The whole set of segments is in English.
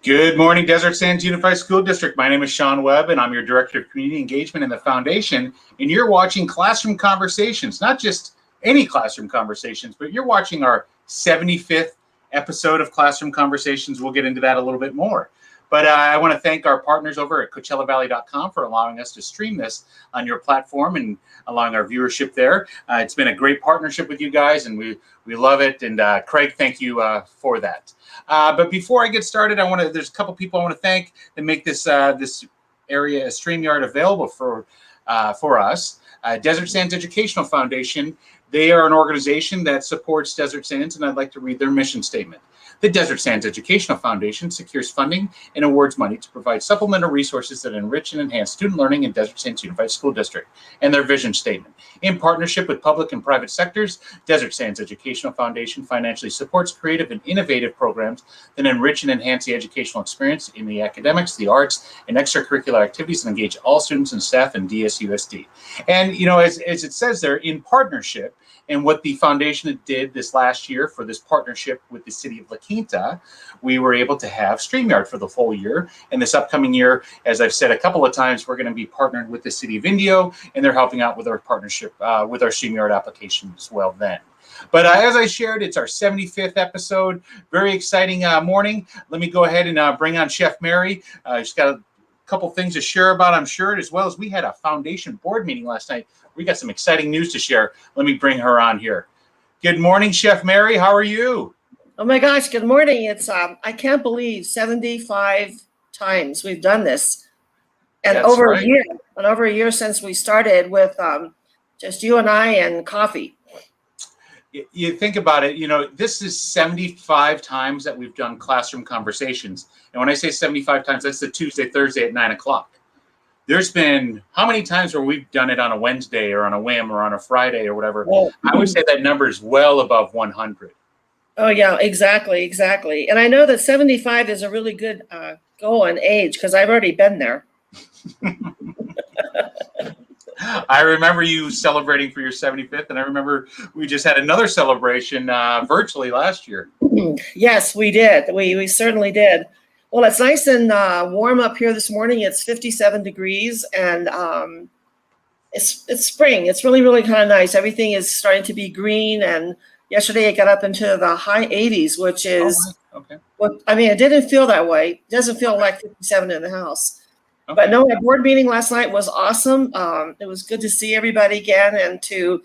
Good morning, Desert Sands Unified School District. My name is Sean Webb, and I'm your Director of Community Engagement in the Foundation. And you're watching Classroom Conversations, not just any Classroom Conversations, but you're watching our 75th episode of Classroom Conversations. We'll get into that a little bit more. But I want to thank our partners over at CoachellaValley.com for allowing us to stream this on your platform and allowing our viewership there. It's been a great partnership with you guys, and we love it. And Craig, thank you for that. But before I get started, there's a couple people I want to thank that make this this area, a StreamYard, available for us. Desert Sands Educational Foundation. They are an organization that supports Desert Sands, and I'd like to read their mission statement. The Desert Sands Educational Foundation secures funding and awards money to provide supplemental resources that enrich and enhance student learning in Desert Sands Unified School District, and their vision statement. In partnership with public and private sectors, Desert Sands Educational Foundation financially supports creative and innovative programs that enrich and enhance the educational experience in the academics, the arts, and extracurricular activities, and engage all students and staff in DSUSD. And, you know, as it says there, in partnership, and what the foundation did this last year for this partnership with the city of La Quinta, we were able to have StreamYard for the full year. And this upcoming year, as I've said a couple of times, we're going to be partnered with the city of Indio, and they're helping out with our partnership with our StreamYard application as well then. But as I shared, it's our 75th episode. Very exciting morning. Let me go ahead and bring on Chef Mary. She's got a couple things to share about, I'm sure, as well as we had a foundation board meeting last night. We got some exciting news to share. Let me bring her on here. Good morning, Chef Mary. How are you? Oh my gosh, good morning. It's I can't believe 75 times we've done this. And That's over right. a year since we started with just you and I and coffee. You think about it, you know, this is 75 times that we've done Classroom Conversations. And when I say 75 times, that's the Tuesday, Thursday at 9 o'clock. There's been how many times where we've done it on a Wednesday or on a whim or on a Friday or whatever? Well, I would say that number is well above 100. Oh, yeah, exactly. And I know that 75 is a really good goal and age because I've already been there. I remember you celebrating for your 75th, and I remember we just had another celebration virtually last year. Yes, we did. We certainly did. Well, it's nice and warm up here this morning. It's 57 degrees, and it's spring. It's really, really kind of nice. Everything is starting to be green, and yesterday it got up into the high 80s, which is, okay. Well, I mean, it didn't feel that way. It doesn't feel like 57 in the house. Okay. But no, our board meeting last night was awesome. It was good to see everybody again and to,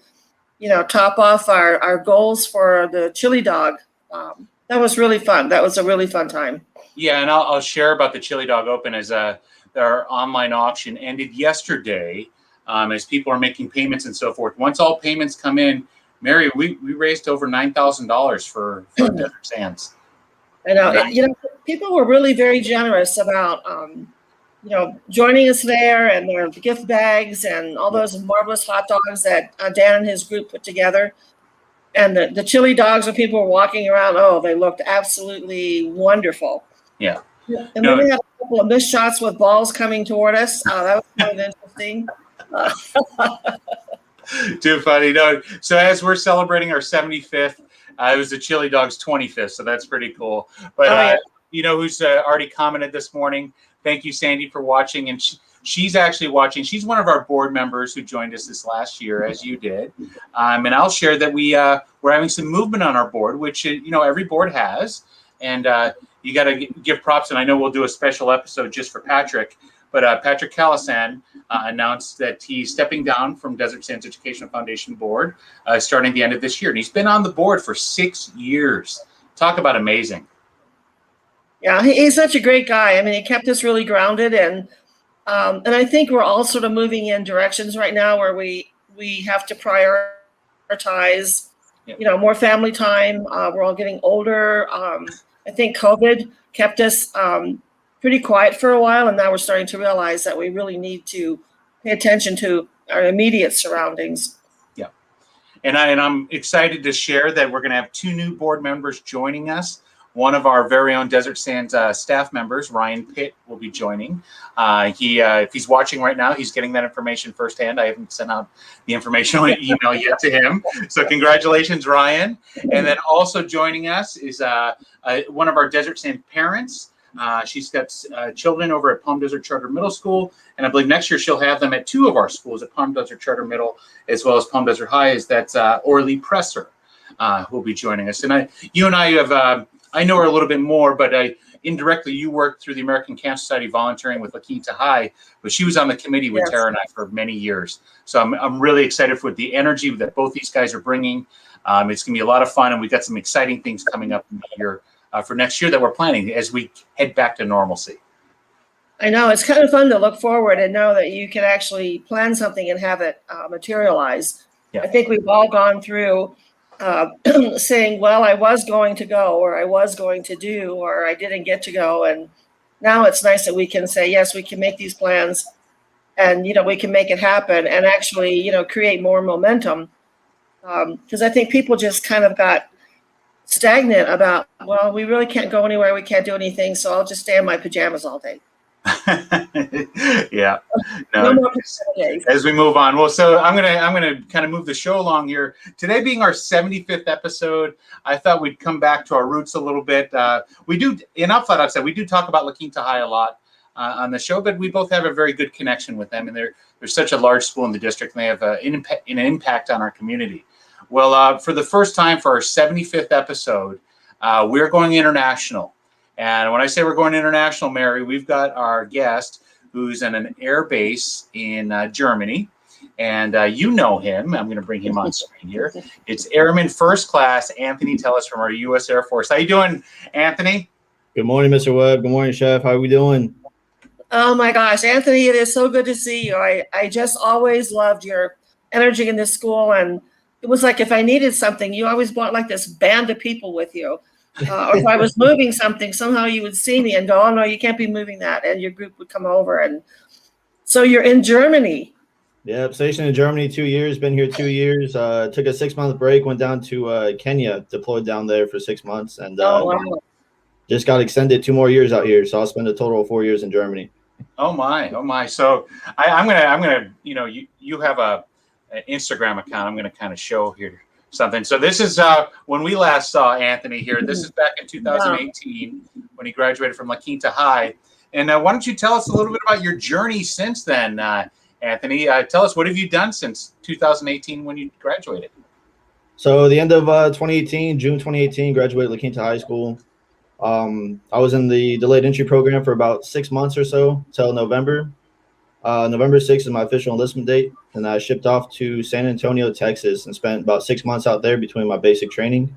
you know, top off our goals for the chili dog. That was really fun. That was a really fun time. Yeah, and I'll share about the Chili Dog Open as our online auction ended yesterday as people are making payments and so forth. Once all payments come in, Mary, we raised over $9,000 for Desert Sands. I know. You know, people were really very generous about, you know, joining us there and their gift bags and all those marvelous hot dogs that Dan and his group put together. And the chili dogs when people were walking around, oh, they looked absolutely wonderful. Yeah. And then we had a couple of missed shots with balls coming toward us. That was kind of interesting. Too funny. No. So as we're celebrating our 75th, it was the Chili Dog's 25th, so that's pretty cool. But you know who's already commented this morning? Thank you, Sandy, for watching. And she's actually watching. She's one of our board members who joined us this last year, as you did. And I'll share that we're having some movement on our board, which, you know, every board has. And you got to give props. And I know we'll do a special episode just for Patrick. But Patrick Calasan announced that he's stepping down from Desert Sands Educational Foundation board starting the end of this year. And he's been on the board for 6 years. Talk about amazing. Yeah, he's such a great guy. I mean, he kept us really grounded. And I think we're all sort of moving in directions right now where we have to prioritize, you know, more family time. We're all getting older. I think COVID kept us pretty quiet for a while, and now we're starting to realize that we really need to pay attention to our immediate surroundings. Yeah, and I'm excited to share that we're going to have 2 new board members joining us. One of our very own Desert Sands staff members, Ryan Pitt, will be joining. If he's watching right now, he's getting that information firsthand. I haven't sent out the information email yet to him. So congratulations, Ryan. And then also joining us is one of our Desert Sands parents, She's got children over at Palm Desert Charter Middle School, and I believe next year she'll have them at 2 of our schools, at Palm Desert Charter Middle as well as Palm Desert High. That's Orly Presser, who will be joining us. And you and I have, I know her a little bit more, but indirectly you worked through the American Cancer Society volunteering with La Quinta High, but she was on the committee with Tara and I for many years. So I'm really excited for the energy that both these guys are bringing. It's going to be a lot of fun, and we've got some exciting things coming up in the year for next year that we're planning as we head back to normalcy. I know it's kind of fun to look forward and know that you can actually plan something and have it materialize. Yeah. I think we've all gone through saying, well, I was going to go, or I was going to do, or I didn't get to go. And now it's nice that we can say, yes, we can make these plans and, we can make it happen and actually, create more momentum. Because I think people just kind of got stagnant about, well, we really can't go anywhere. We can't do anything. So I'll just stay in my pajamas all day. Yeah. No more as we move on. Well, so I'm gonna kind of move the show along here. Today being our 75th episode, I thought we'd come back to our roots a little bit. We do, in Up Flat Out said, we do talk about La Quinta High a lot on the show, but we both have a very good connection with them, and they're such a large school in the district, and they have an impact on our community. Well, for the first time for our 75th episode, we're going international. And when I say we're going international, Mary, we've got our guest who's in an air base in Germany. And you know him. I'm going to bring him on screen here. It's Airman First Class Anthony Tellis from our U.S. Air Force. How you doing, Anthony? Good morning, Mr. Webb. Good morning, Chef. How are we doing? Oh, my gosh. Anthony, it is so good to see you. I just always loved your energy in this school. And it was like if I needed something, you always brought like this band of people with you. Or if I was moving something, somehow you would see me and go, oh, no, you can't be moving that. And your group would come over. And so you're in Germany. Yeah, stationed in Germany 2 years, been here 2 years. Took a 6-month break, went down to Kenya, deployed down there for 6 months. And wow. Just got extended 2 more years out here. So I'll spend a total of 4 years in Germany. Oh, my. So I'm going to, you have an Instagram account. I'm going to kind of show here something. So this is when we last saw Anthony here. This is back in 2018 when he graduated from La Quinta High. And why don't you tell us a little bit about your journey since then, Anthony? Tell us, what have you done since 2018 when you graduated? So the end of 2018, June 2018, graduated La Quinta High School. I was in the delayed entry program for about 6 months or so till November. November 6th is my official enlistment date, and I shipped off to San Antonio, Texas, and spent about 6 months out there between my basic training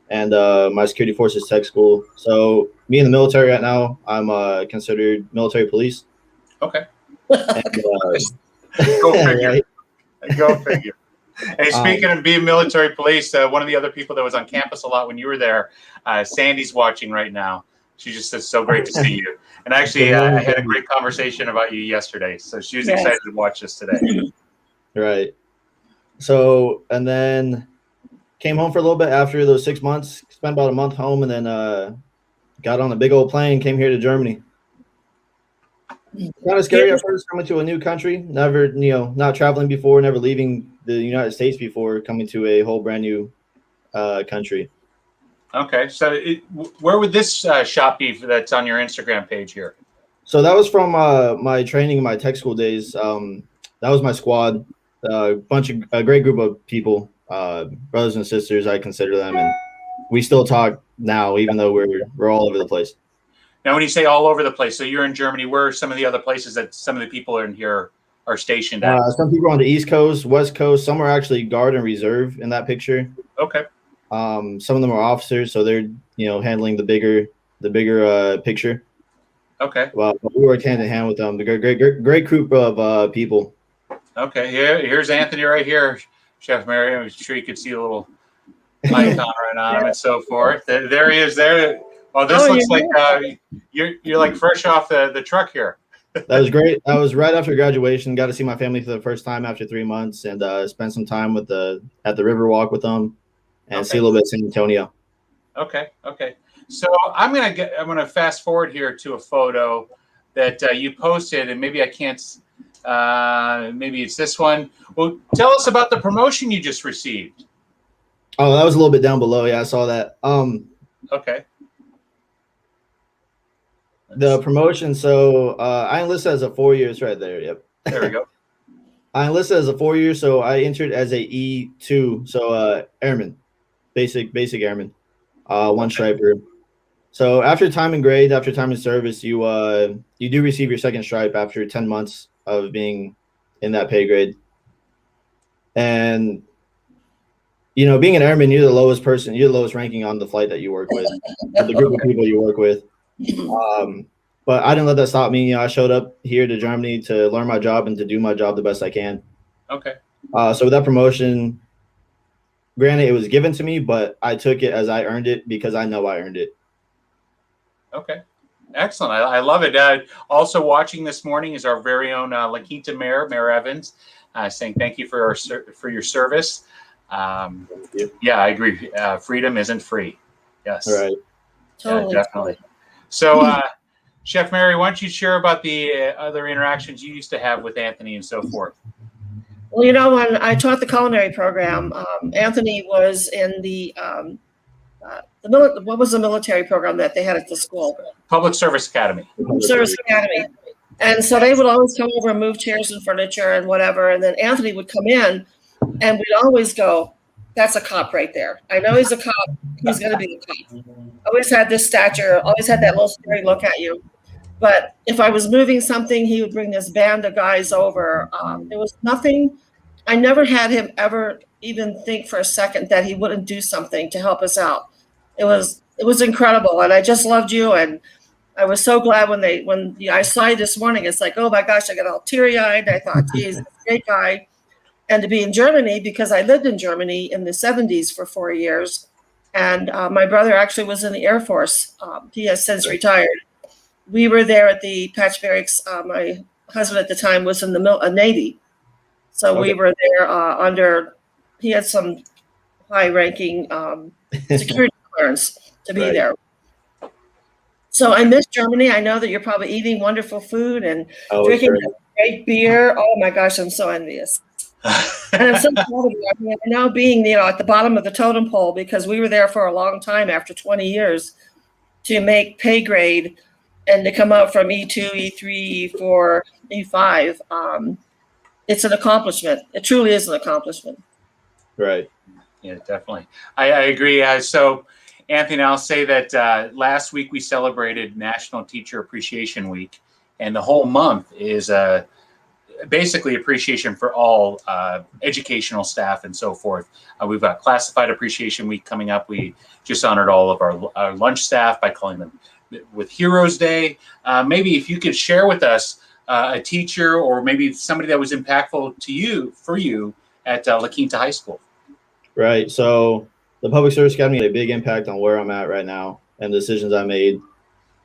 and my security forces tech school. So me in the military right now, I'm considered military police. Okay. And, Go figure. Right? Go figure. Hey, speaking of being military police, one of the other people that was on campus a lot when you were there, Sandy's watching right now. She just says, so great to see you. And actually, I had a great conversation about you yesterday. So she was excited to watch this today. Right. So, and then came home for a little bit after those 6 months, spent about a month home, and then got on a big old plane, came here to Germany. Kind of scary at first, coming to a new country, never, not traveling before, never leaving the United States before, coming to a whole brand new country. Okay, so where would this shop be that's on your Instagram page here? So that was from my training in my tech school days. That was my squad, a great group of people, brothers and sisters, I consider them, and we still talk now, even though we're all over the place. Now, when you say all over the place, so you're in Germany, where are some of the other places that some of the people in here are stationed at? Some people are on the East Coast, West Coast. Some are actually guard and reserve in that picture. Okay. Some of them are officers, so they're handling the bigger picture. Okay. Well, we worked hand in hand with them. The great group of people. Okay. Yeah. Here's Anthony right here, Chef Mary. I'm sure you could see a little icon right on him and so forth. There he is. There. Oh, this looks like you're like fresh off the truck here. That was great. That was right after graduation. Got to see my family for the first time after 3 months, and spent some time at the Riverwalk with them. And see a little bit of San Antonio. Okay. So I'm gonna fast forward here to a photo that you posted, and maybe I can't. Maybe it's this one. Well, tell us about the promotion you just received. Oh, that was a little bit down below. Yeah, I saw that. Okay. The promotion. So I enlisted as a 4 years right there. Yep. There we go. I enlisted as a 4 year, so I entered as a E2, so airman, basic airman, one striper. So after time in grade, after time in service, you do receive your second stripe after 10 months of being in that pay grade. And being an airman, you're the lowest person, you're the lowest ranking on the flight that you work with, the group of people you work with. But I didn't let that stop me. I showed up here to Germany to learn my job and to do my job the best I can. Okay. So with that promotion, granted, it was given to me, but I took it as I earned it because I know I earned it. Okay. Excellent. I love it. Also watching this morning is our very own La Quinta Mayor Evans, saying thank you for your service. Yeah, I agree. Freedom isn't free. Yes. All right. Totally. Yeah, definitely. So, Chef Mary, why don't you share about the other interactions you used to have with Anthony and so forth? Well, when I taught the culinary program, Anthony was in the what was the military program that they had at the school? Public Service Academy. Service Academy. And so they would always come over and move chairs and furniture and whatever. And then Anthony would come in and we'd always go, that's a cop right there. I know he's a cop. He's going to be a cop. Always had this stature, always had that little scary look at you. But if I was moving something, he would bring this band of guys over. There was nothing. I never had him ever even think for a second that he wouldn't do something to help us out. It was incredible. And I just loved you. And I was so glad when I saw you this morning. It's like, oh my gosh, I got all teary-eyed. I thought, geez, this great guy. And to be in Germany, because I lived in Germany in the 70s for 4 years. And my brother actually was in the Air Force. He has since retired. We were there at the Patch Barracks. My husband at the time was in the Navy. So we were there he had some high-ranking security clearance to be there. So I miss Germany. I know that you're probably eating wonderful food and drinking great beer. Oh my gosh, I'm so envious. And I'm so proud of you. I mean, now being at the bottom of the totem pole, because we were there for a long time after 20 years to make pay grade and to come up from E2, E3, E4, E5. It's an accomplishment. It truly is an accomplishment. Right. Yeah, definitely. I agree. So, Anthony, I'll say that last week we celebrated National Teacher Appreciation Week, and the whole month is basically appreciation for all educational staff and so forth. We've got Classified Appreciation Week coming up. We just honored all of our lunch staff by calling them with Heroes Day. Maybe if you could share with us a teacher or maybe somebody that was impactful for you at La Quinta High School. Right. So the Public Service Academy had a big impact on where I'm at right now and the decisions I made,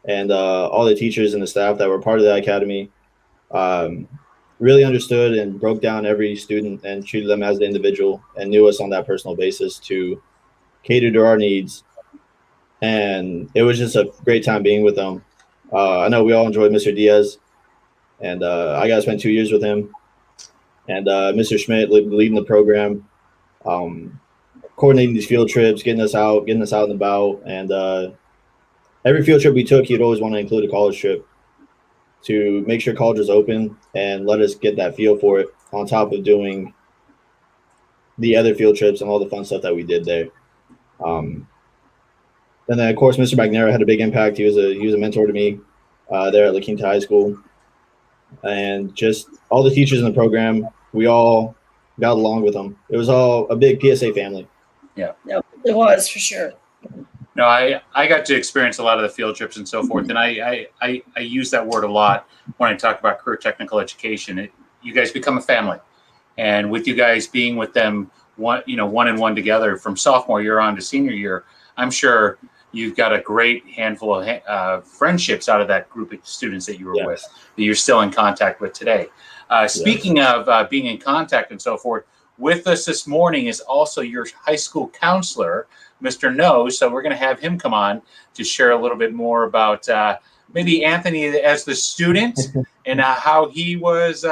and all the teachers and the staff that were part of that academy really understood and broke down every student and treated them as an individual and knew us on that personal basis to cater to our needs. And it was just a great time being with them. I know we all enjoyed Mr. Diaz, and I got to spend 2 years with him. And Mr. Schmidt leading the program, coordinating these field trips, getting us out and about. And every field trip we took, he'd always want to include a college trip to make sure college was open and let us get that feel for it, on top of doing the other field trips and all the fun stuff that we did there. And then, of course, Mr. Magnera had a big impact. He was a mentor to me there at La Quinta High School. And just all the teachers in the program, we all got along with them. It was all a big PSA family. Yeah. Yep, it was, for sure. No, I got to experience a lot of the field trips and so forth, and I use that word a lot when I talk about career technical education. You guys become a family, and with you guys being with them one and one together from sophomore year on to senior year, I'm sure you've got a great handful of friendships out of that group of students that you were with, that you're still in contact with today. Speaking of being in contact and so forth, with us this morning is also your high school counselor, Mr. No. So we're going to have him come on to share a little bit more about maybe Anthony as the student and how he was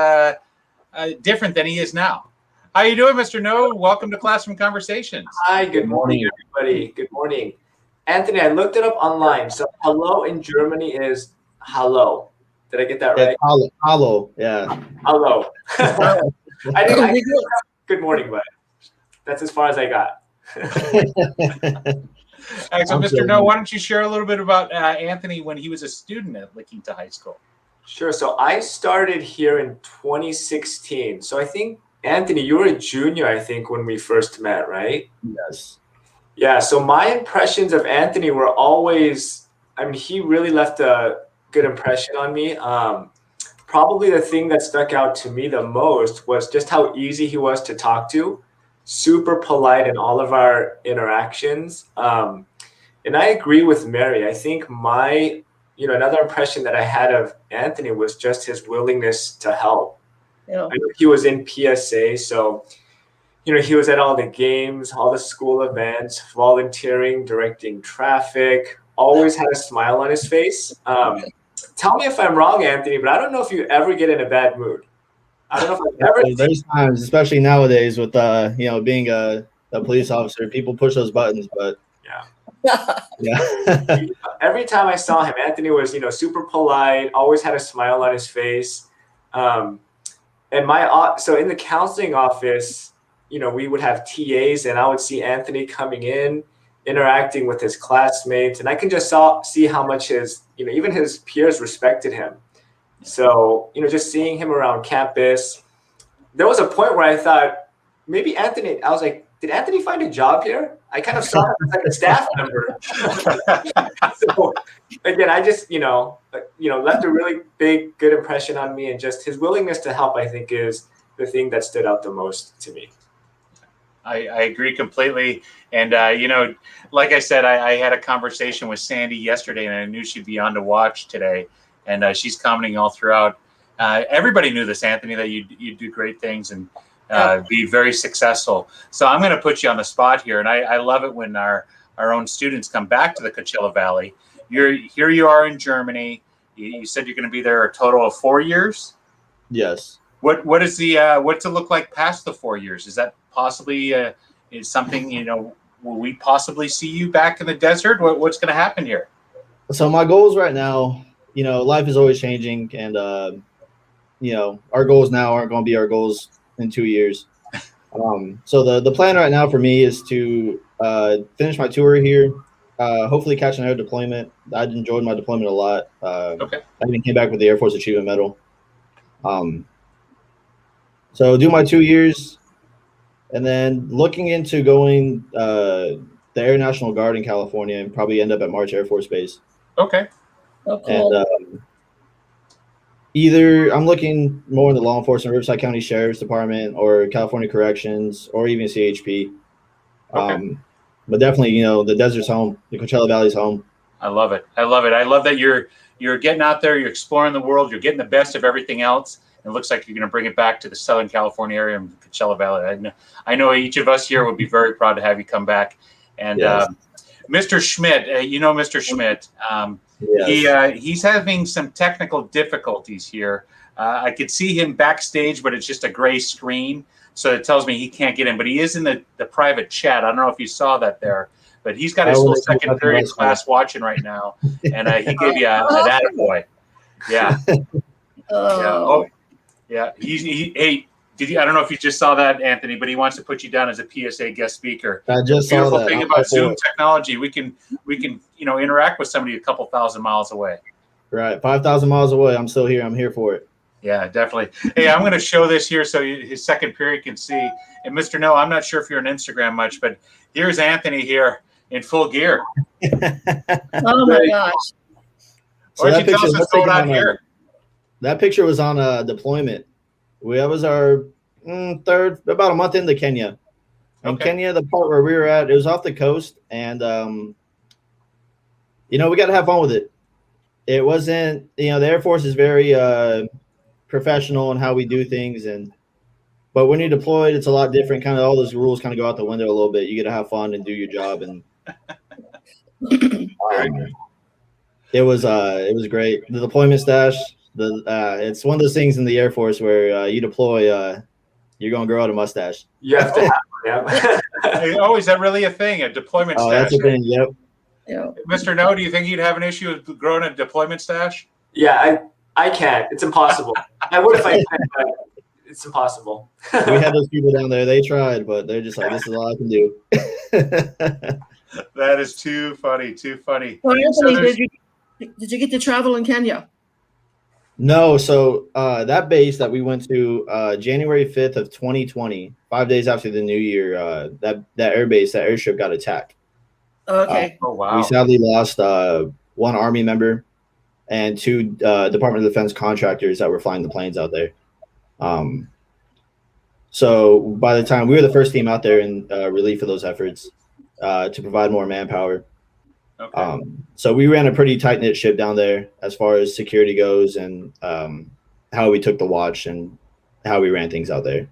different than he is now. How you doing, Mr. No? Welcome to Classroom Conversations. Hi, good morning, everybody. Good morning. Anthony, I looked it up online. So hello in Germany is Hello. Did I get that Yeah, right? Hollow. Yeah. Hello. I Oh, didn't good morning, but that's as far as I got. All right, so Mr. No, why don't you share a little bit about Anthony when he was a student at La Quinta High School? Sure. So I started here in 2016. So I think, Anthony, you were a junior, I think, when we first met, right? Yes. Yeah. So my impressions of Anthony were always, I mean, he really left a good impression on me. Probably the thing that stuck out to me the most was just how easy he was to talk to, super polite in all of our interactions. And I agree with Mary. I think another impression that I had of Anthony was just his willingness to help. yeah. I know he was in PSA, so he was at all the games, all the school events, volunteering, directing traffic, always had a smile on his face. Tell me if I'm wrong, Anthony, but I don't know if you ever get in a bad mood. I don't know if I've ever. There's times, especially nowadays, with being a police officer, people push those buttons, but yeah. Every time I saw him, Anthony was super polite, always had a smile on his face. And so in the counseling office, we would have TAs, and I would see Anthony coming in, interacting with his classmates, and I can just see how much even his peers respected him. So, just seeing him around campus, there was a point where I thought maybe Anthony, I was like, did Anthony find a job here? I kind of saw him as like a staff member. So again, I just, left a really big, good impression on me, and just his willingness to help, I think, is the thing that stood out the most to me. I agree completely. And, like I said, I had a conversation with Sandy yesterday, and I knew she'd be on to watch today. And she's commenting all throughout. Everybody knew this, Anthony, that you do great things and be very successful. So I'm going to put you on the spot here. And I love it when our own students come back to the Coachella Valley. Here you are in Germany. You said you're going to be there a total of 4 years? Yes. What's it look like past the 4 years? Is that possibly is something, will we possibly see you back in the desert? What's going to happen here? So my goals right now, life is always changing, and our goals now aren't going to be our goals in 2 years. So the plan right now for me is to finish my tour here, hopefully catch another deployment. I enjoyed my deployment a lot. Okay. I even came back with the Air Force Achievement Medal. So do my 2 years, and then looking into going the Air National Guard in California, and probably end up at March Air Force Base. Okay. Oh, cool. And either I'm looking more in the law enforcement, Riverside County Sheriff's Department, or California Corrections, or even CHP. Okay. But definitely, the desert's home, the Coachella Valley's home. I love it. I love that you're getting out there, you're exploring the world, you're getting the best of everything else. It looks like you're going to bring it back to the Southern California area and Coachella Valley. I know each of us here would be very proud to have you come back. And yes. Mr. Schmidt, Mr. Schmidt, yes. He's having some technical difficulties here. I could see him backstage, but it's just a gray screen. So it tells me he can't get in, but he is in the private chat. I don't know if you saw that there, but he's got his little second period class watching right now. And he gave you an attaboy. Yeah. Oh. Yeah. Hey, I don't know if you just saw that, Anthony, but he wants to put you down as a PSA guest speaker. I just saw that. Beautiful thing about Zoom technology, we can interact with somebody a couple thousand miles away. Right, 5,000 miles away. I'm still here. I'm here for it. Yeah, definitely. Hey, I'm going to show this here so his second period can see. And Mr. No, I'm not sure if you're on Instagram much, but here's Anthony here in full gear. Oh my gosh! So Why don't you tell us what's going on here? That picture was on a deployment. That was our third, about a month into Kenya. In Kenya, the part where we were at, it was off the coast, and we got to have fun with it. It wasn't, the Air Force is very professional in how we do things, but when you're deployed, it's a lot different. Kind of all those rules kind of go out the window a little bit. You get to have fun and do your job, and it was great. The deployment stash. It's one of those things in the Air Force where you deploy, you're going to grow out a mustache. You have to have Oh, is that really a thing? A deployment stash? That's a thing. Yep. Yeah. Mr. No, do you think you'd have an issue with growing a deployment stash? Yeah, I can't. It's impossible. I would if I could, but it's impossible. We had those people down there. They tried, but they're just like, this is all I can do. That is too funny. Too funny. Well, So Anthony, did you get to travel in Kenya? No, so that base that we went to January 5th of 2020, 5 days after the new year, that air base, that airstrip got attacked. Okay. oh wow. We sadly lost one Army member and two Department of Defense contractors that were flying the planes out there. So by the time we were the first team out there in relief of those efforts to provide more manpower. Okay. So we ran a pretty tight-knit ship down there as far as security goes, and how we took the watch and how we ran things out there.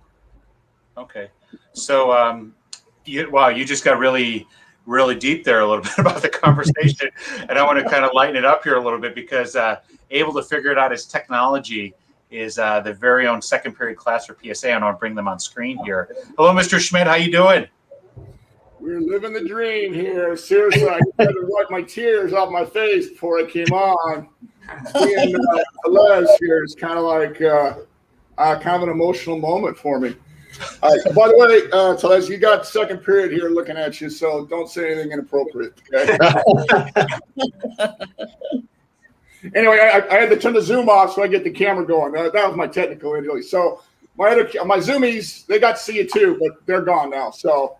Okay. So you just got really deep there a little bit about the conversation, and I want to kind of lighten it up here a little bit because able to figure it out as technology is the very own second period class for PSA. I want to bring them on screen here. Hello, Mr. Schmidt. How you doing? We're living the dream here. Seriously, I had to wipe my tears off my face before I came on. Seeing Tellez here is kind of like kind of an emotional moment for me. By the way, Tellez, you got second period here looking at you, so don't say anything inappropriate. Okay? Anyway, I had to turn the Zoom off so I get the camera going. That was my technical issue. So my Zoomies, they got to see you too, but they're gone now. So.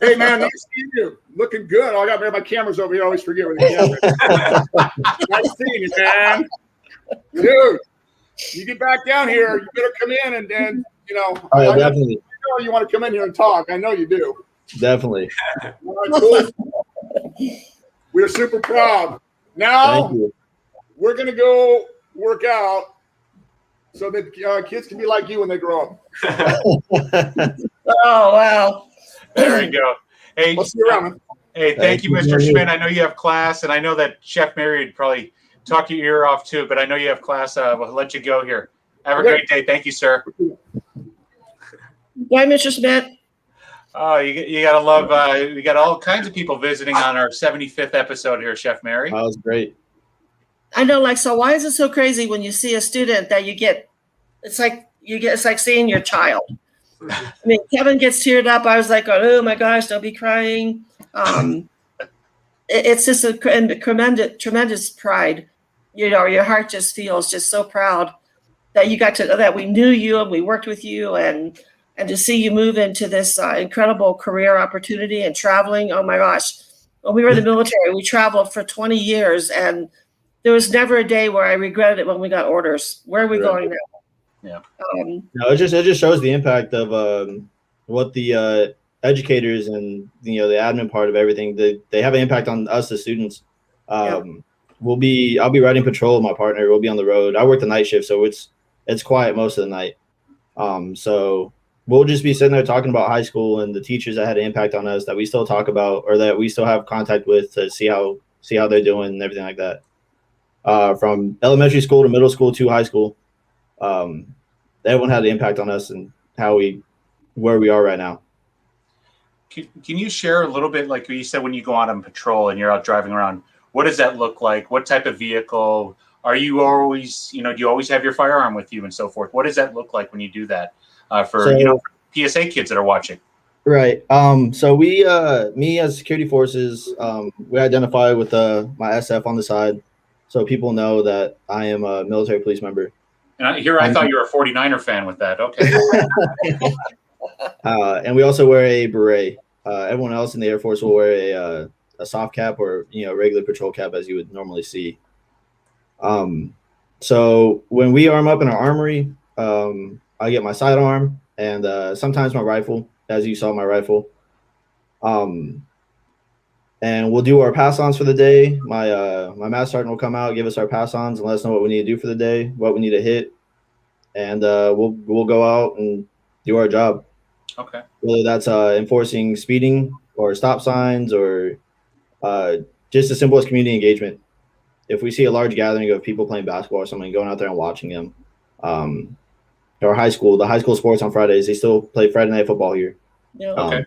Hey, man, nice to see you. Looking good. I got my cameras over here. I always forget where the camera is. Nice seeing you, man. Dude, you get back down here, you better come in and then, Oh, yeah, definitely. I know you want to come in here and talk. I know you do. Definitely. All right, cool. We're super proud. Now, we're going to go work out so that kids can be like you when they grow up. Oh, wow. There you go. Hey, We'll see you around, man. hey, thank you, Mr. Schmidt. I know you have class, and I know that Chef Mary would probably talk your ear off too, but I know you have class. We'll let you go here. Have a great day. Thank you, sir. Why, Mr. Schmidt? Oh, you gotta love. We got all kinds of people visiting on our 75th episode here, Chef Mary. That was great. I know, like, so why is it so crazy when you see a student that it's like seeing your child. I mean, Kevin gets teared up. I was like, oh my gosh, don't be crying. It's just a tremendous pride. Your heart just feels just so proud that that we knew you and we worked with you, and to see you move into this incredible career opportunity and traveling. Oh my gosh. When we were in the military, we traveled for 20 years, and there was never a day where I regretted it when we got orders. Where are we going now? Yeah. No, it just shows the impact of what the educators and the admin part of everything, they have an impact on us, the students. I'll be riding patrol with my partner. We'll be on the road. I work the night shift, so it's quiet most of the night. So we'll just be sitting there talking about high school and the teachers that had an impact on us that we still talk about or that we still have contact with to see how they're doing and everything like that. From elementary school to middle school to high school. Everyone had an impact on us and where we are right now. Can you share a little bit, like you said, when you go out on patrol and you're out driving around, what does that look like? What type of vehicle? Are you always, do you always have your firearm with you and so forth? What does that look like when you do that for PSA kids that are watching? Right. So we, me as security forces, we identify with my SF on the side. So people know that I am a military police member. And I thought you were a 49er fan with that. Okay. And we also wear a beret. Everyone else in the Air Force will wear a soft cap or regular patrol cap as you would normally see. So when we arm up in our armory, I get my sidearm and sometimes my rifle, as you saw my rifle. And we'll do our pass-ons for the day. My master sergeant will come out, give us our pass-ons, and let us know what we need to do for the day, what we need to hit, and we'll go out and do our job. Okay. Whether that's enforcing speeding or stop signs or just as simple as community engagement. If we see a large gathering of people playing basketball or something, going out there and watching them. Or the high school sports on Fridays, they still play Friday night football here. Yeah. Okay.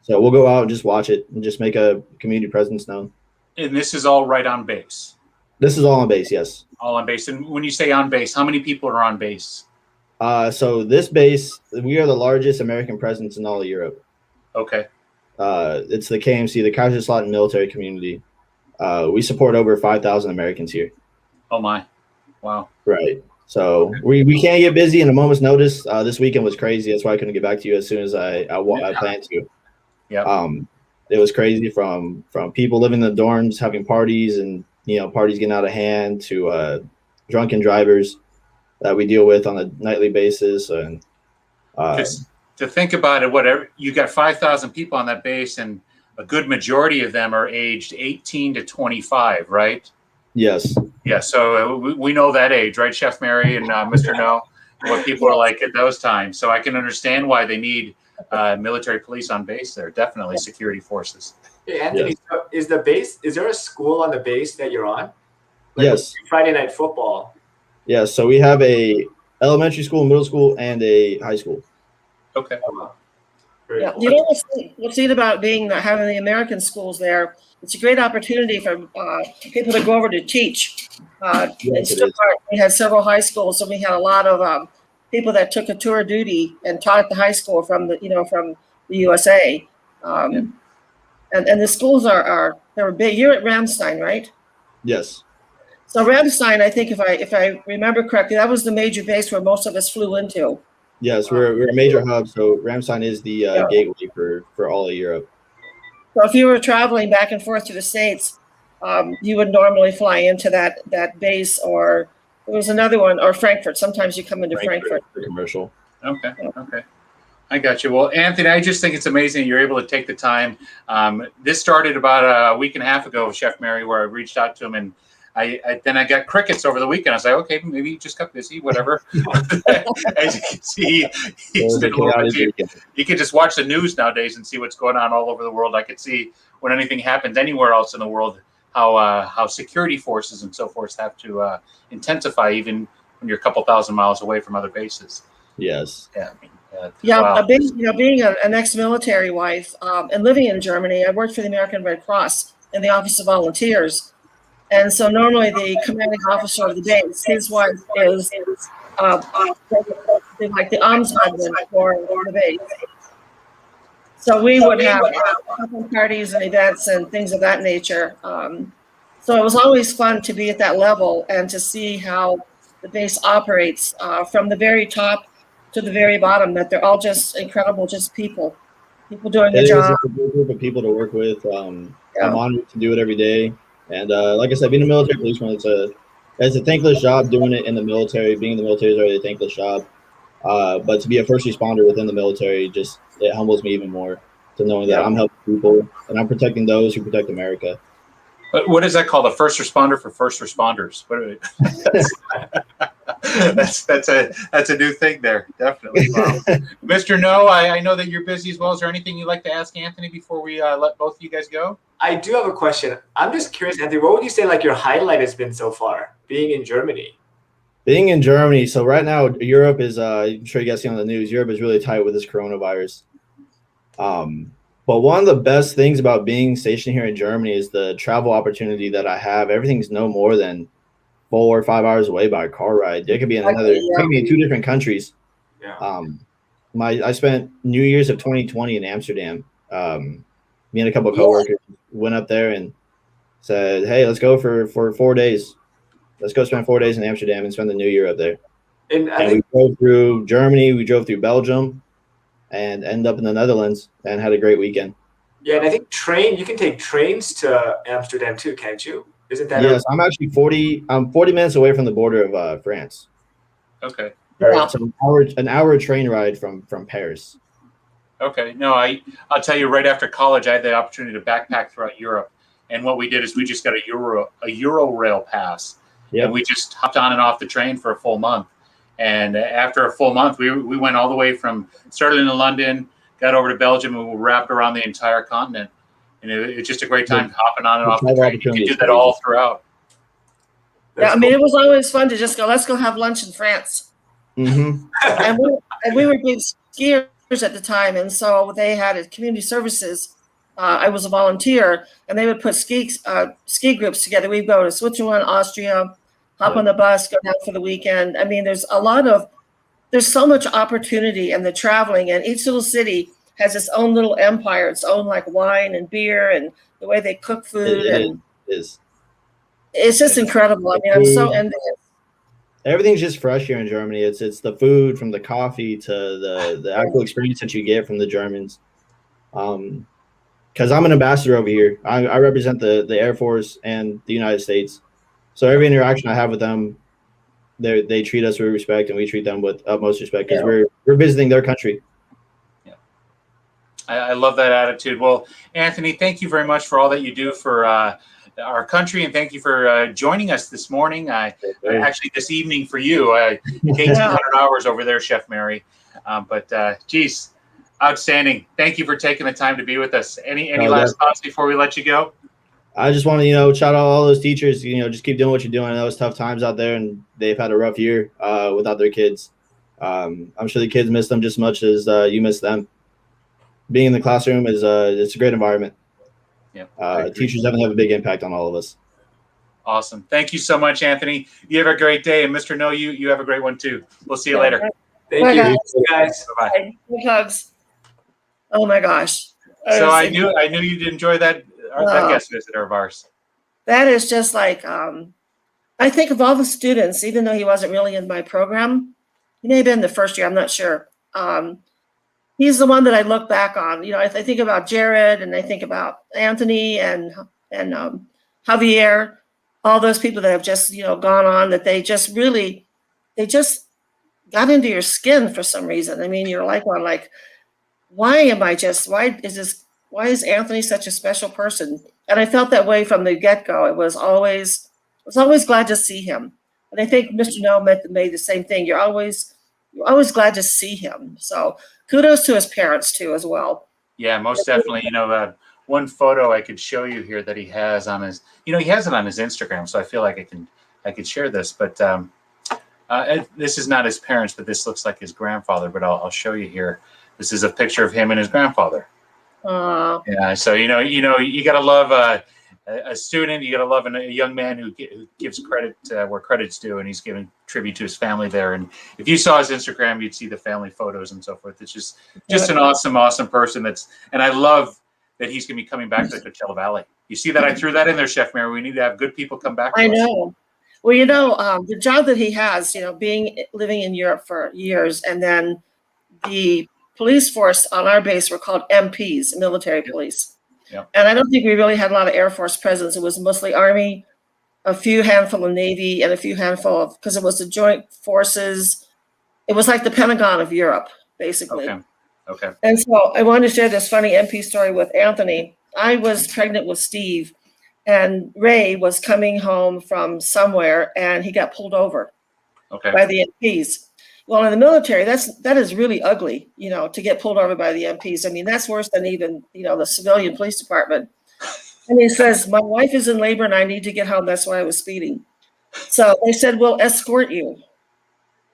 So we'll go out and just watch it and just make a community presence known. And this is all right on base. This is all on base, yes. All on base. And when you say on base, how many people are on base? So this base, we are the largest American presence in all of Europe. Okay. It's the KMC, the Kaiserslautern military community. We support over 5,000 Americans here. Oh my. Wow. Right. So we can't get busy in a moment's notice. This weekend was crazy. That's why I couldn't get back to you as soon as I planned to. Yeah. It was crazy from people living in the dorms, having parties, and parties getting out of hand, to drunken drivers that we deal with on a nightly basis. And Just to think about it, whatever, you got 5,000 people on that base, and a good majority of them are aged 18 to 25, right? yes, Yeah. So we know that age, right, Chef Mary and Mr. No, what people are like at those times. So I can understand why they need military police on base there. Definitely security forces. Hey, Anthony, so is there a school on the base that you're on? yes, Friday Night Football. yes. So we have a elementary school, middle school, and a high school. Okay. Very Yeah, cool. you know what's neat about having the American schools there? It's a great opportunity for people to go over to teach. In Yes, it Stuttgart, is. we had several high schools, so we had a lot of people that took a tour of duty and taught at the high school from the USA. And the schools they're big. You're at Ramstein, right? Yes, So Ramstein, I think if I remember correctly, that was the major base where most of us flew into. yes. We're a major hub. So Ramstein is the gateway for all of Europe. So if you were traveling back and forth to the States, you would normally fly into that base, or there was another one, or Frankfurt. Sometimes you come into Frankfurt. For commercial. Okay. Okay. I got you. Well, Anthony, I just think it's amazing you're able to take the time. This started about a week and a half ago with Chef Mary, where I reached out to him, and then I got crickets over the weekend. I was like, okay, maybe he just got busy, whatever. As you can see, he's been a little busy. You can just watch the news nowadays and see what's going on all over the world. I could see when anything happens anywhere else in the world, how security forces and so forth have to intensify, even when you're a couple thousand miles away from other bases. Yes. Yeah. Yeah, being an ex-military wife and living in Germany, I worked for the American Red Cross in the Office of Volunteers. And so normally the commanding officer of the base, his wife is like the ombudsman for the base. So we would have parties and events and things of that nature. So it was always fun to be at that level and to see how the base operates from the very top to the very bottom, that they're all just incredible, just people doing the job. It's a good group of people to work with. I'm honored to do it every day. And like I said, being a military policeman, it's a thankless job. Doing it in the military, being in the military is already a thankless job. But to be a first responder within the military, it humbles me even more to knowing that I'm helping people and I'm protecting those who protect America. What is that called? A first responder for first responders? That's a new thing there. Definitely. Wow. Mr. No, I know that you're busy as well. Is there anything you'd like to ask Anthony before we let both of you guys go? I do have a question. I'm just curious, Anthony, what would you say like your highlight has been so far being in Germany? Being in Germany. So right now, Europe is, I'm sure you guys see on the news, Europe is really tight with this coronavirus. But one of the best things about being stationed here in Germany is the travel opportunity that I have. Everything's no more than 4 or 5 hours away by a car ride. It could be in in 2 different countries. Yeah. I spent New Year's of 2020 in Amsterdam. Me and a couple of coworkers went up there and said, "Hey, let's go for 4 days. Let's go spend 4 days in Amsterdam and spend the New Year up there." And we drove through Germany, we drove through Belgium, and ended up in the Netherlands and had a great weekend. Yeah, and I think you can take trains to Amsterdam too, can't you? Isn't that? Yes, I'm actually 40 minutes away from the border of France. Okay. So an hour train ride from Paris. Okay. No, I'll tell you, right after college, I had the opportunity to backpack throughout Europe. And what we did is we just got a Euro pass. Yep. And we just hopped on and off the train for a full month. And after a full month, we went all the way started in London, got over to Belgium, and we wrapped around the entire continent. And it's just a great time hopping on and off the train. You can do that all throughout. Yeah, I mean, it was always fun to just go, let's go have lunch in France. Mm-hmm. and we were big skiers at the time, and so they had community services I was a volunteer, and they would put ski groups together. We'd go to Switzerland, Austria, hop on the bus, go down for the weekend. I mean, there's so much opportunity in the traveling, and each little city has its own little empire, its own like wine and beer and the way they cook food. It is. It's just incredible. I mean, I'm so envious. Everything's just fresh here in Germany. It's the food, from the coffee to the actual experience that you get from the Germans. Because I'm an ambassador over here. I represent the Air Force and the United States. So every interaction I have with them, they treat us with respect, and we treat them with utmost respect because we're visiting their country. Yeah, I love that attitude. Well, Anthony, thank you very much for all that you do for our country, and thank you for joining us this morning. Actually, this evening for you. 1,800 hours over there, Chef Mary. Geez, outstanding. Thank you for taking the time to be with us. Any last thoughts before we let you go? I just want to, shout out all those teachers. Just keep doing what you're doing. I know it's tough times out there, and they've had a rough year without their kids. I'm sure the kids miss them just as much as you miss them. Being in the classroom it's a great environment. Yeah, teachers definitely have a big impact on all of us. Awesome. Thank you so much, Anthony. You have a great day, and Mr. No, you have a great one too. We'll see you later. Thank you, guys. Bye. Hugs. Oh my gosh. So I knew you'd enjoy that guest visitor of ours. That is just like I think of all the students, even though he wasn't really in my program, he may have been the first year, I'm not sure. He's the one that I look back on. I think about Jared, and I think about Anthony and Javier, all those people that have just gone on, that they just got into your skin for some reason. I mean, you're like, why is Anthony such a special person? And I felt that way from the get-go. I was always glad to see him. And I think Mr. No made the same thing. You're always glad to see him. So kudos to his parents too, as well. Yeah, most definitely. One photo I could show you here that he has on his, he has it on his Instagram. So I feel like I could share this, but this is not his parents, but this looks like his grandfather, but I'll show you here. This is a picture of him and his grandfather. Yeah. So, you got to love a student. You got to love a young man who gives credit where credit's due, and he's giving tribute to his family there. And if you saw his Instagram, you'd see the family photos and so forth. It's just an awesome person. And I love that he's going to be coming back to the Coachella Valley. You see that I threw that in there, Chef Mary. We need to have good people come back. I know. Well, the job that he has, living in Europe for years, and then the police force on our base were called MPs, military police. Yep. And I don't think we really had a lot of Air Force presence. It was mostly Army, a few handful of Navy, and a few handful of, because it was the joint forces. It was like the Pentagon of Europe, basically. Okay. And so I wanted to share this funny MP story with Anthony. I was pregnant with Steve, and Ray was coming home from somewhere, and he got pulled over by the MPs. Well, in the military, that is really ugly, to get pulled over by the MPs. I mean, that's worse than even, the civilian police department. And he says, my wife is in labor and I need to get home. That's why I was speeding. So they said, we'll escort you.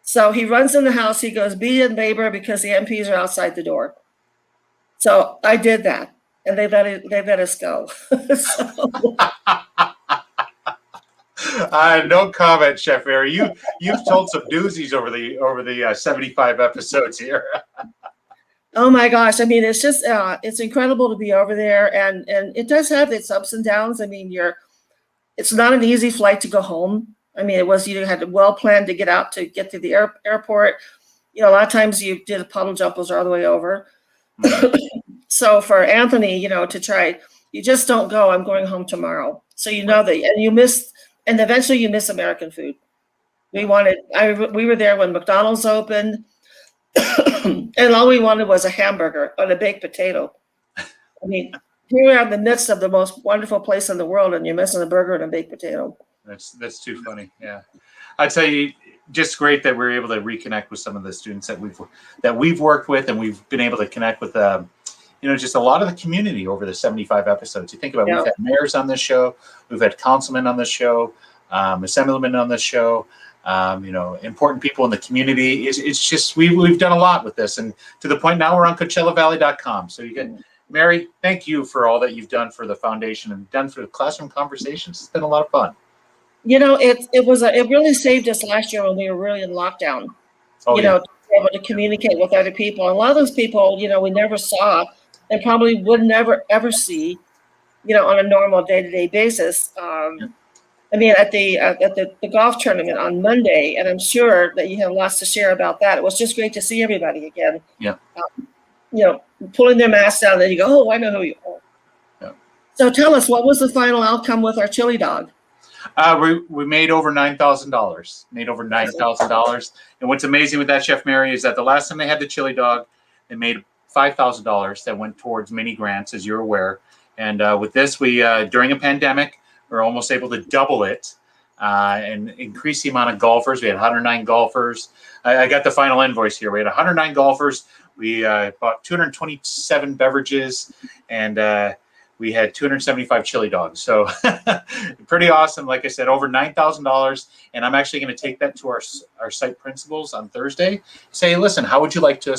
So he runs in the house. He goes, be in labor because the MPs are outside the door. So I did that, and they let us go. No comment, Chef Mary. You've told some doozies over the 75 episodes here. Oh my gosh! I mean, it's just it's incredible to be over there, and it does have its ups and downs. I mean, it's not an easy flight to go home. I mean, you had to well plan to get to the airport. A lot of times you did a puddle jump was all the way over. So for Anthony, to try, you just don't go. I'm going home tomorrow. So that, and you miss. And eventually you miss American food. We were there when McDonald's opened, and all we wanted was a hamburger and a baked potato. I mean, here we are in the midst of the most wonderful place in the world, and you're missing a burger and a baked potato. That's too funny. Yeah. I'd tell you, just great that we're able to reconnect with some of the students that we've worked with, and we've been able to connect with just a lot of the community over the 75 episodes. You think about we've had mayors on this show, we've had councilmen on this show, assemblymen on this show, important people in the community. It's just we've done a lot with this, and to the point now we're on CoachellaValley.com, so you can Mary, thank you for all that you've done for the foundation and done for the classroom conversations. It's been a lot of fun. You know, it really saved us last year when we were really in lockdown. Oh, you yeah. know, to be able to communicate with other people. And a lot of those people, you know, we never saw and probably would never ever see, you know, on a normal day-to-day basis. I mean, at the golf tournament on Monday, and I'm sure that you have lots to share about that. It was just great to see everybody again. Yeah. You know, pulling their masks down, and you go, oh, I know who you are. Yeah. So tell us, what was the final outcome with our chili dog? We made over $9,000. Made over $9,000. And what's amazing with that, Chef Mary, is that the last time they had the chili dog, they made $5,000 that went towards mini grants, as you're aware. And with this, we during a pandemic, we're almost able to double it and increase the amount of golfers. We had 109 golfers. I got the final invoice here. We had 109 golfers. We bought 227 beverages, and we had 275 chili dogs. So pretty awesome. Like I said, over $9,000. And I'm actually going to take that to our site principals on Thursday. Say, listen, how would you like to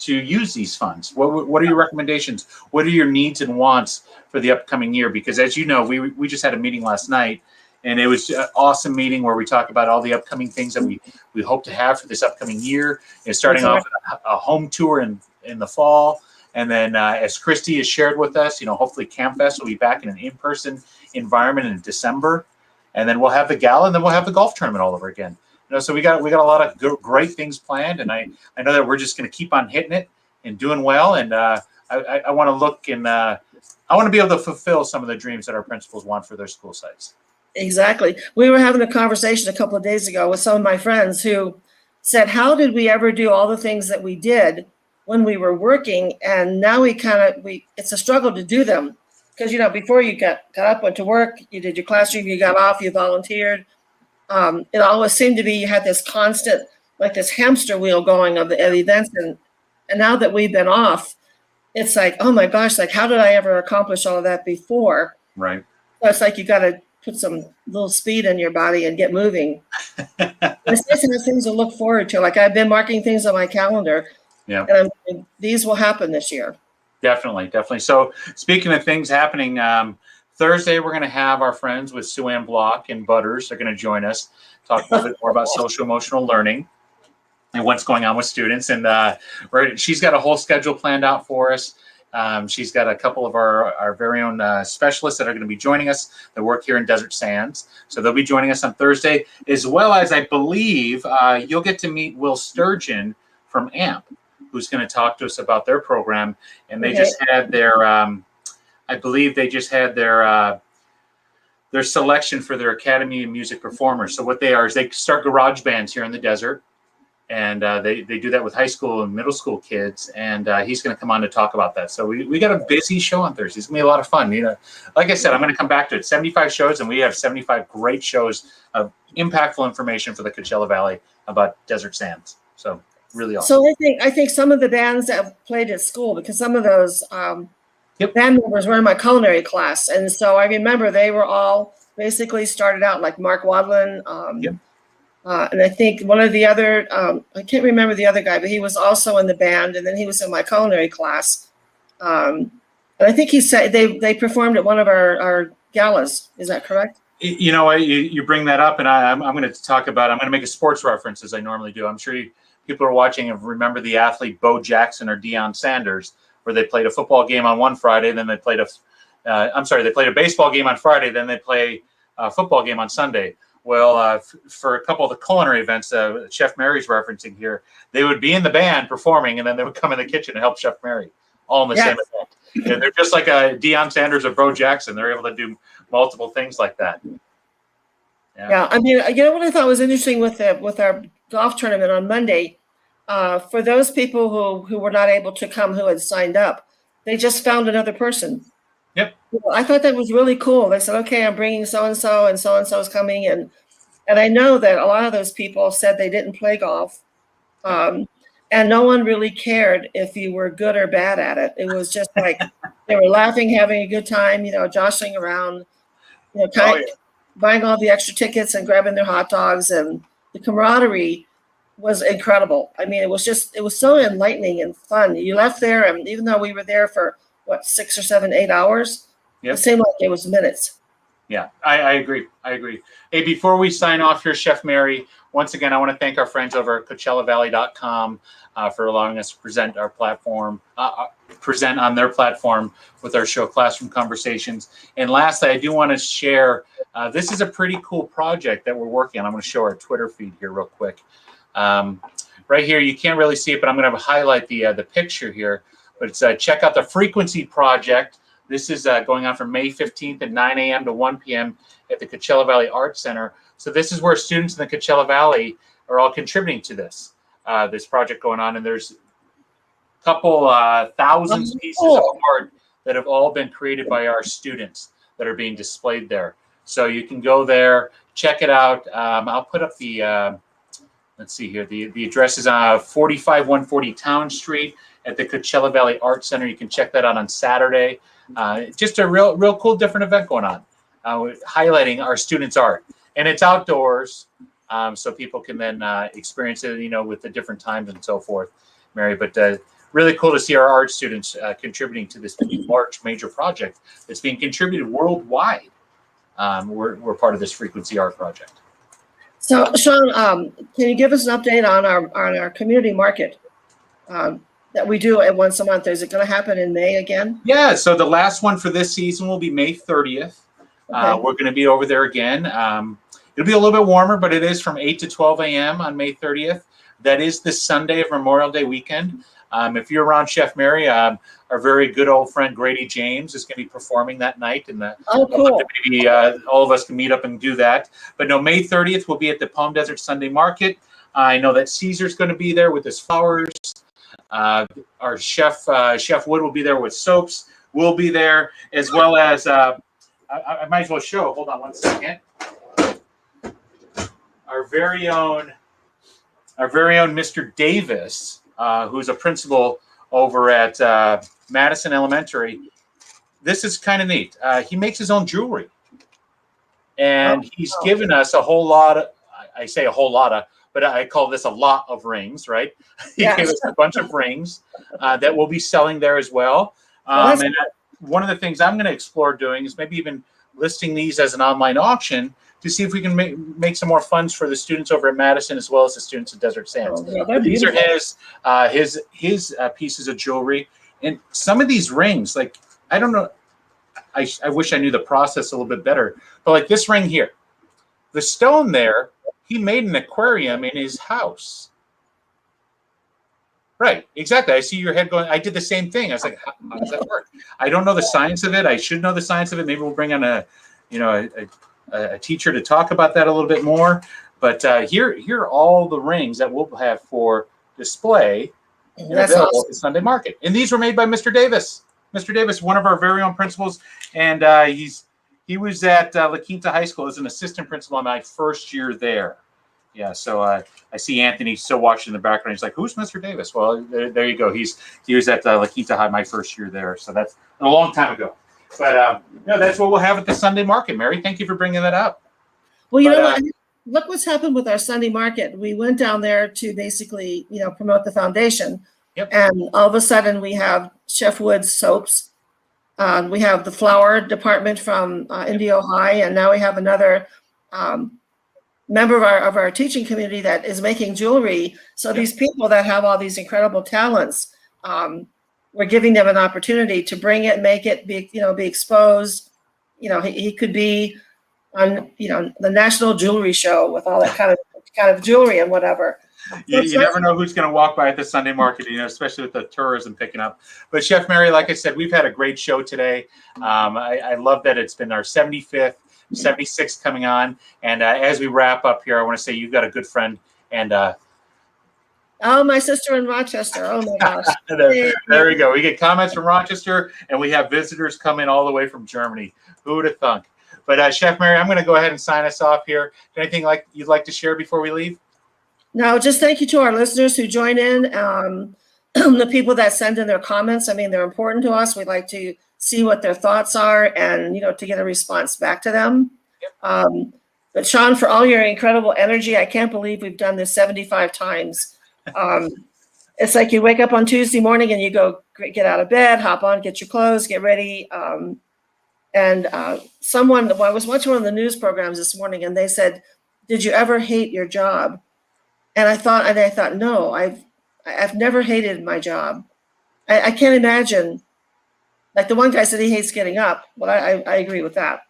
use these funds? What are your recommendations? What are your needs and wants for the upcoming year? Because as you know, we just had a meeting last night, and it was an awesome meeting where we talked about all the upcoming things that we hope to have for this upcoming year. And starting off a home tour in the fall. And then as Christy has shared with us, you know, hopefully CampFest will be back in an in-person environment in December. And then we'll have the gala, and then we'll have the golf tournament all over again. You know, so we got a lot of great things planned, and I know that we're just going to keep on hitting it and doing well. And I want to look and I want to be able to fulfill some of the dreams that our principals want for their school sites. Exactly. We were having a conversation a couple of days ago with some of my friends who said, how did we ever do all the things that we did when we were working? And now it's a struggle to do them. Because, you know, before you got up, went to work, you did your classroom, you got off, you volunteered. It always seemed to be you had this constant, like this hamster wheel going of events. And now that we've been off, it's like, oh my gosh, like how did I ever accomplish all of that before? Right. So it's like you got to put some little speed in your body and get moving. It's nice to have things to look forward to. Like I've been marking things on my calendar. Yeah. And these will happen this year. Definitely. So speaking of things happening, Thursday we're going to have our friends with Sue Ann Block and Butters. They're going to join us, talk a little bit more about social emotional learning and what's going on with students. And she's got a whole schedule planned out for us. She's got a couple of our very own specialists that are going to be joining us that work here in Desert Sands. So they'll be joining us on Thursday, as well as I believe you'll get to meet Will Sturgeon from AMP, who's going to talk to us about their program. And they just had their, I believe they just had their selection for their Academy of Music Performers. So what they are is they start garage bands here in the desert. And they do that with high school and middle school kids. And he's going to come on to talk about that. So we got a busy show on Thursday. It's going to be a lot of fun. You know, like I said, I'm going to come back to it. 75 shows, and we have 75 great shows of impactful information for the Coachella Valley about Desert Sands. So really awesome. So I think some of the bands that have played at school, because some of those band members were in my culinary class. And so I remember they were all basically started out like Mark Wadlin. And I think one of the other, I can't remember the other guy, but he was also in the band, and then he was in my culinary class. And I think he said they performed at one of our galas. Is that correct? You know, you bring that up, and I'm going to talk about, I'm going to make a sports reference as I normally do. I'm sure people are watching and remember the athlete Bo Jackson or Deion Sanders, where they played a football game on one Friday, then they played they played a baseball game on Friday, then they play a football game on Sunday. Well, for a couple of the culinary events Chef Mary's referencing here, they would be in the band performing, and then they would come in the kitchen and help Chef Mary, all in the same event. And they're just like a Deion Sanders or Bo Jackson. They're able to do multiple things like that. Yeah, I mean, you know what I thought was interesting with our golf tournament on Monday, for those people who were not able to come, who had signed up, they just found another person. Yep. I thought that was really cool. They said, okay, I'm bringing so-and-so and so-and-so is coming. And I know that a lot of those people said they didn't play golf. And no one really cared if you were good or bad at it. It was just like they were laughing, having a good time, you know, jostling around, you know, buying all the extra tickets and grabbing their hot dogs. And the camaraderie was incredible. I mean, it was so enlightening and fun. You left there, and even though we were there for what, 6 or 7, 8 hours. Yep. It seemed like it was minutes. Yeah, I agree. I agree. Hey, before we sign off here, Chef Mary, once again, I want to thank our friends over at CoachellaValley.com for allowing us to present our platform, present on their platform with our show Classroom Conversations. And lastly, I do want to share, this is a pretty cool project that we're working on. I'm going to show our Twitter feed here real quick. Right here, you can't really see it, but I'm going to highlight the picture here. But it's check out the Frequency Project. This is going on from May 15th at 9 a.m. to 1 p.m. at the Coachella Valley Arts Center. So this is where students in the Coachella Valley are all contributing to this project going on. And there's a couple thousands pieces of art that have all been created by our students that are being displayed there. So you can go there, check it out. I'll put up the, let's see here. The address is 45140 Town Street at the Coachella Valley Arts Center. You can check that out on Saturday. Just a real cool, different event going on, highlighting our students' art, and it's outdoors, so people can then experience it, with the different times and so forth, Mary. But really cool to see our art students contributing to this large, major project that's being contributed worldwide. We're part of this Frequency Art Project. So, Sean, can you give us an update on our community market that we do at once a month? Is it going to happen in May again? Yeah, so the last one for this season will be May 30th. Okay. We're going to be over there again. It'll be a little bit warmer, but it is from 8 to 12 a.m. on May 30th. That is the Sunday of Memorial Day weekend. If you're around Chef Mary, our very good old friend Grady James is going to be performing that night. And Cool. Maybe all of us can meet up and do that. But no, May 30th will be at the Palm Desert Sunday Market. I know that Caesar's going to be there with his flowers. Our chef Wood will be there with soaps. We'll be there, as well as I might as well show. Hold on one second. Our very own Mr. Davis, who's a principal over at Madison Elementary. This is kind of neat. He makes his own jewelry, and he's given us a whole lot of. I say a whole lot of. But I call this a lot of rings, right? He gave us a bunch of rings that we'll be selling there as well. And one of the things I'm going to explore doing is maybe even listing these as an online auction to see if we can make some more funds for the students over at Madison as well as the students at Desert Sands. These are his pieces of jewelry, and some of these rings, like I don't know, I wish I knew the process a little bit better, but like this ring here, the stone there. He made an aquarium in his house. Right, exactly. I see your head going. I did the same thing. I was like, how does that work? I don't know the science of it. I should know the science of it. Maybe we'll bring on a teacher to talk about that a little bit more. But here are all the rings that we'll have for display and available at the Sunday Market. And these were made by Mr. Davis. Mr. Davis, one of our very own principals, and he was at La Quinta High School as an assistant principal in my first year there. Yeah, so I see Anthony still watching in the background. He's like, "Who's Mr. Davis?" Well, there you go. He was at La Quinta High my first year there, so that's a long time ago. But that's what we'll have at the Sunday Market. Mary, thank you for bringing that up. Well, what? Look what's happened with our Sunday Market. We went down there to basically, promote the foundation. Yep. And all of a sudden we have Chef Wood's soaps. We have the flower department from Indio High, and now we have another member of our teaching community that is making jewelry. So these people that have all these incredible talents, we're giving them an opportunity to bring it, make it, be exposed. He could be on, the National Jewelry Show with all that kind of jewelry and whatever. You never know who's going to walk by at the Sunday Market, especially with the tourism picking up. But Chef Mary, like I said, we've had a great show today. I love that it's been our 75th, 76th coming on. And as we wrap up here, I want to say you've got a good friend. And my sister in Rochester. Oh my gosh. there we go. We get comments from Rochester, and we have visitors come in all the way from Germany. Who would have thunk? But Chef Mary, I'm going to go ahead and sign us off here. Anything you'd like to share before we leave? No, just thank you to our listeners who join in, the people that send in their comments. I mean, they're important to us. We'd like to see what their thoughts are and, to get a response back to them. Yep. But Sean, for all your incredible energy, I can't believe we've done this 75 times. It's like you wake up on Tuesday morning and you go, get out of bed, hop on, get your clothes, get ready. Someone, well, I was watching one of the news programs this morning, and they said, "Did you ever hate your job?" And I thought, no, I've never hated my job. I can't imagine. Like the one guy said he hates getting up. Well, I agree with that.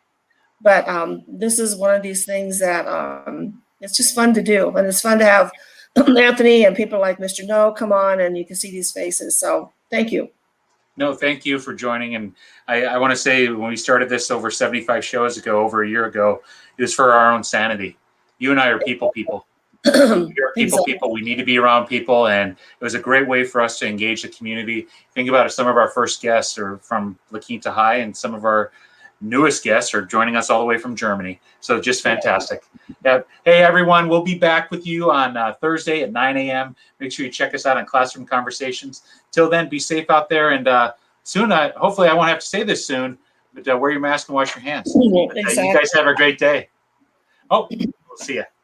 But this is one of these things that it's just fun to do. And it's fun to have Anthony and people like Mr. No come on, and you can see these faces. So thank you. No, thank you for joining. And I want to say, when we started this over 75 shows ago, over a year ago, it was for our own sanity. You and I are people. We're people. We need to be around people. And it was a great way for us to engage the community. Think about it. Some of our first guests are from La Quinta High, and some of our newest guests are joining us all the way from Germany. So just fantastic. Yeah. Hey, everyone, we'll be back with you on Thursday at 9 a.m. Make sure you check us out on Classroom Conversations. Till then, be safe out there. And soon, hopefully I won't have to say this soon, but wear your mask and wash your hands. Exactly. You guys have a great day. Oh, we'll see you.